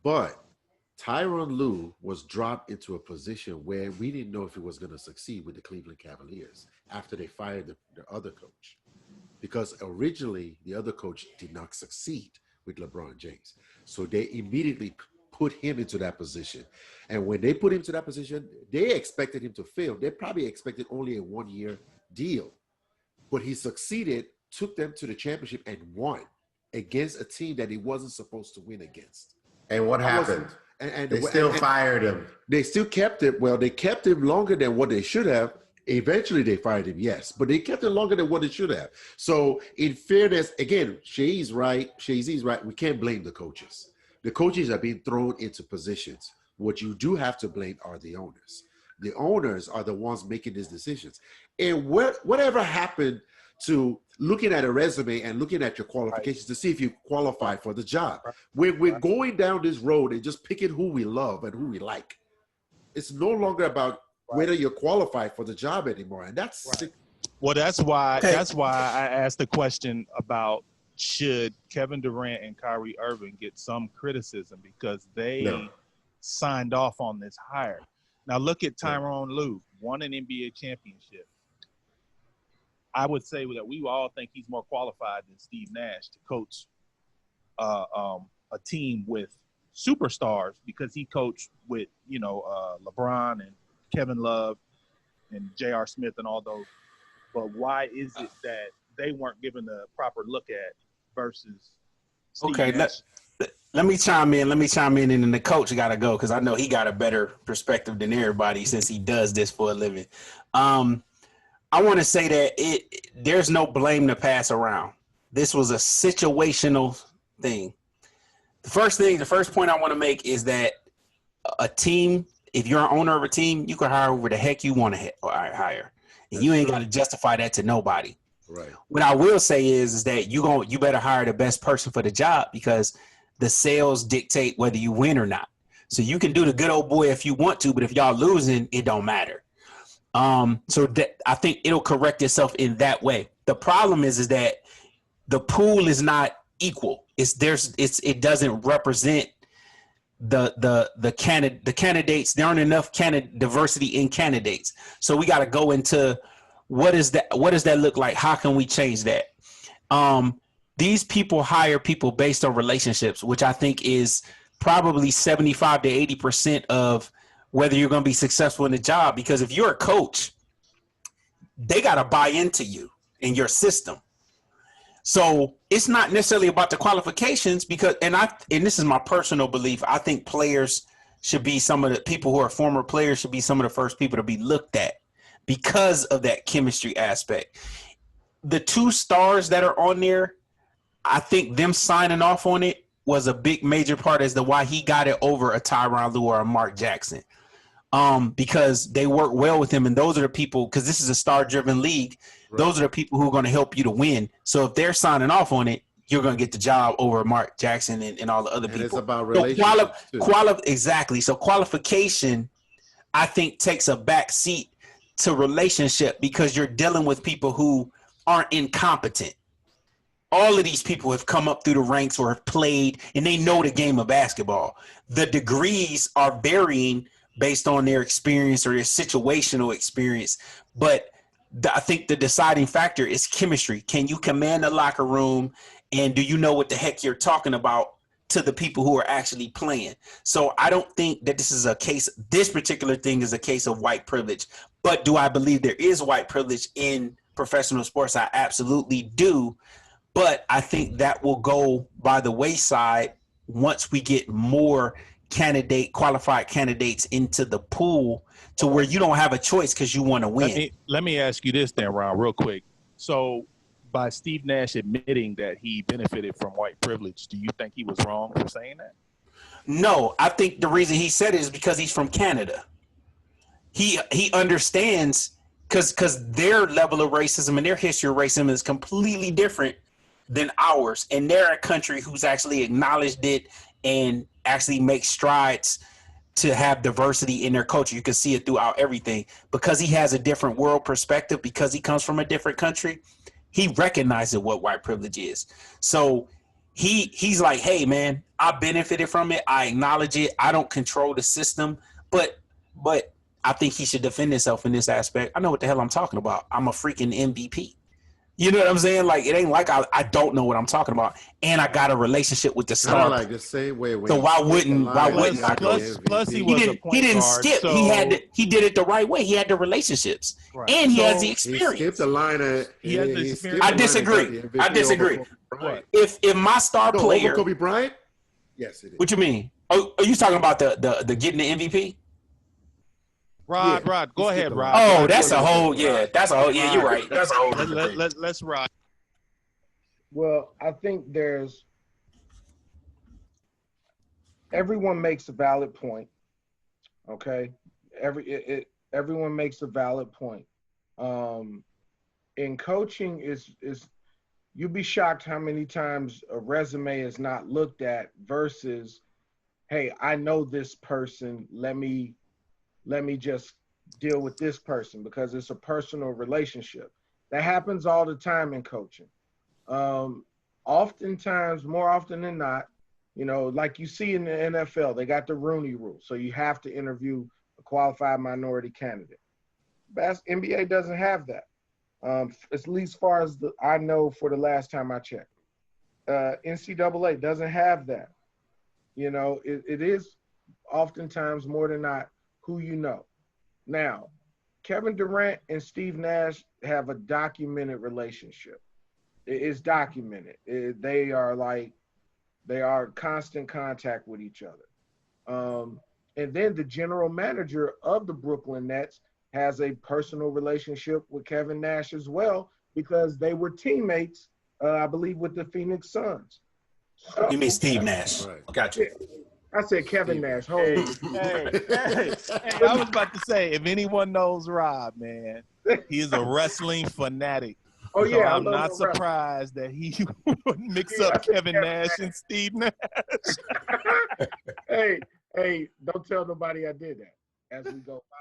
But Tyronn Lue was dropped into a position where we didn't know if he was going to succeed with the Cleveland Cavaliers after they fired the other coach. Because originally the other coach did not succeed with LeBron James. So they immediately put him into that position. And when they put him to that position, they expected him to fail. They probably expected only a 1-year deal. But he succeeded, took them to the championship, and won against a team that he wasn't supposed to win against. And what happened? They still fired him. They still kept it. Well, they kept him longer than what they should have. Eventually, they fired him, yes, but they kept him longer than what they should have. So, in fairness, again, Shay's right. We can't blame the coaches. The coaches are being thrown into positions. What you do have to blame are the owners. The owners are the ones making these decisions. And whatever happened to looking at a resume and looking at your qualifications to see if you qualify for the job? We're going down this road and just picking who we love and who we like. It's no longer about whether you're qualified for the job anymore, and that's well. That's why I asked the question about should Kevin Durant and Kyrie Irving get some criticism because they signed off on this hire. Now look at Tyronn Lue, won an NBA championship. I would say that we all think he's more qualified than Steve Nash to coach a team with superstars because he coached with LeBron and Kevin Love and J.R. Smith and all those. But why is it that they weren't given the proper look at versus Steve Nash? Let me chime in, and then the coach got to go because I know he got a better perspective than everybody since he does this for a living. I want to say that there's no blame to pass around. This was a situational thing. The first point I want to make is that a team, if you're an owner of a team, you can hire whoever the heck you want to hire. And you ain't got to justify that to nobody. Right. What I will say is that you better hire the best person for the job because the sales dictate whether you win or not. So you can do the good old boy if you want to, but if y'all losing, it don't matter. So I think it'll correct itself in that way. The problem is that the pool is not equal. It doesn't represent the candidates. There aren't enough diversity in candidates. So we got to go into what does that look like? How can we change that? These people hire people based on relationships, which I think is probably 75 to 80% of whether you're going to be successful in the job. Because if you're a coach, they got to buy into you and your system. So it's not necessarily about the qualifications because, and this is my personal belief, I think players should be some of the people who are former players should be some of the first people to be looked at because of that chemistry aspect. The two stars that are on there, I think them signing off on it was a big major part as to why he got it over a Tyronn Lue or a Mark Jackson. Because they work well with him, and those are the people, because this is a star-driven league, those are the people who are going to help you to win. So if they're signing off on it, you're going to get the job over Mark Jackson and all the other people. It's about relationships exactly. So qualification, I think, takes a back seat to relationship because you're dealing with people who aren't incompetent. All of these people have come up through the ranks or have played, and they know the game of basketball. The degrees are varying based on their experience or their situational experience. But I think the deciding factor is chemistry. Can you command the locker room, and do you know what the heck you're talking about to the people who are actually playing? So I don't think that this particular thing is a case of white privilege. But do I believe there is white privilege in professional sports? I absolutely do. But I think that will go by the wayside once we get more qualified candidates into the pool to where you don't have a choice because you want to win. Let me ask you this then, Ron, real quick. So by Steve Nash admitting that he benefited from white privilege, do you think he was wrong for saying that? No, I think the reason he said it is because he's from Canada. He understands because their level of racism and their history of racism is completely different than ours. And they're a country who's actually acknowledged it and actually make strides to have diversity in their culture. You can see it throughout everything. Because he has a different world perspective, because he comes from a different country, he recognizes what white privilege is. So he's like, hey, man, I benefited from it. I acknowledge it. I don't control the system, but I think he should defend himself in this aspect. I know what the hell I'm talking about. I'm a freaking MVP. You know what I'm saying? Like, it ain't like I don't know what I'm talking about. And I got a relationship with the star. Like the same way. So why wouldn't I plus he was he didn't skip. So he did it the right way. He had the relationships. Right. And he has the experience. He skipped the line. He has the experience. I disagree. If my star player over Kobe Bryant? Yes, it is. What you mean? Oh, are you talking about the getting the MVP? Rod, go ahead, Rod. Oh, that's a whole, yeah, you're right. That's a whole. Let's Rod. Well, I think everyone makes a valid point. Okay, everyone makes a valid point. In coaching is you'd be shocked how many times a resume is not looked at versus, hey, I know this person. Let me just deal with this person because it's a personal relationship. That happens all the time in coaching. Oftentimes, more often than not, like you see in the NFL, they got the Rooney Rule. So you have to interview a qualified minority candidate. NBA doesn't have that. At least as far as I know for the last time I checked. NCAA doesn't have that. It is oftentimes more than not who you know. Now, Kevin Durant and Steve Nash have a documented relationship. It is documented. They are constant contact with each other. And then the general manager of the Brooklyn Nets has a personal relationship with Kevin Nash as well because they were teammates, I believe, with the Phoenix Suns. You mean Steve Nash? Right. Gotcha. I said Kevin Nash. Hey, I was about to say, if anyone knows Rob, man, he is a wrestling fanatic. Oh, yeah. So I'm not surprised that he would mix up Kevin Nash and Steve Nash. Hey, don't tell nobody I did that as we go by.